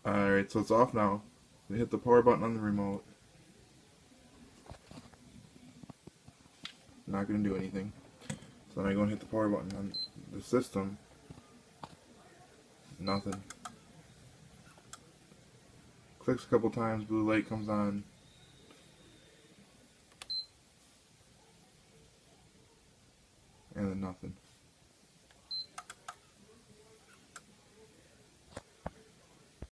Alright, so it's off now. I hit the power button on the remote. Not going to do anything. So then I go and hit the power button on the system. Nothing. Clicks a couple times, blue light comes on. And then nothing.